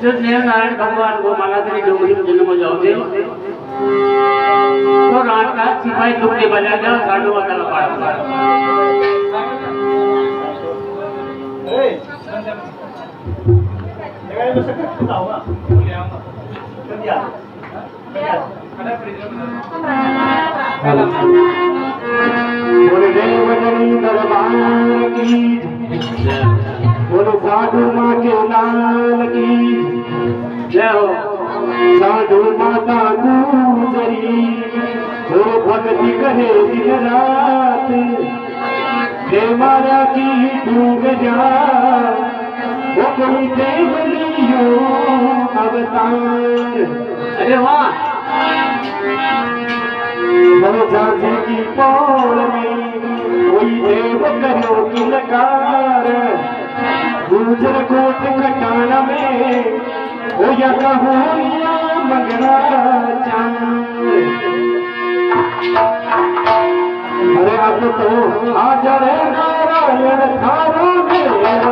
जो नारायण भगवान को माला से डोंगरी में जन्म हो जाओगे तो रात का सिपाही लोग के बजा जाओ साधु वाला पाड़ा बोले देवजनी दरबार की बोले साधु माँ के लाल की जय हो साधु माता गुजरी जो भक्ति करे दिन रात हे मारा की डूब जा वो कोई देवलियो अवतार। अरे वाह मरे झांसी की पौड़ में कोई देव करो किलकार गुजर कोट कटाना में हो या कहूरिया मगना चांद। अरे अब तो आज रे नारायण थारा में आज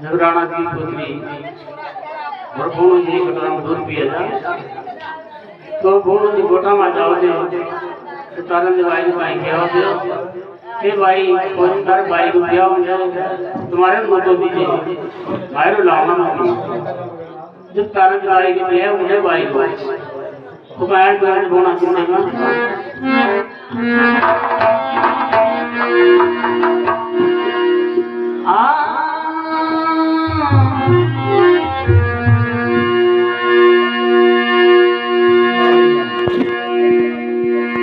नगराना की पुत्री भूणो जी गोटा में दूध पिए जा तो भूणो जी गोटा में जाओ जे तो तारन जी भाई भाई कहो दे के भाई फोन कर भाई को दिया तुम्हारे मत दीजिए मारो लाना मत जब तारन जी भाई के दिया मुझे भाई को तो मैं भूणा सुनेगा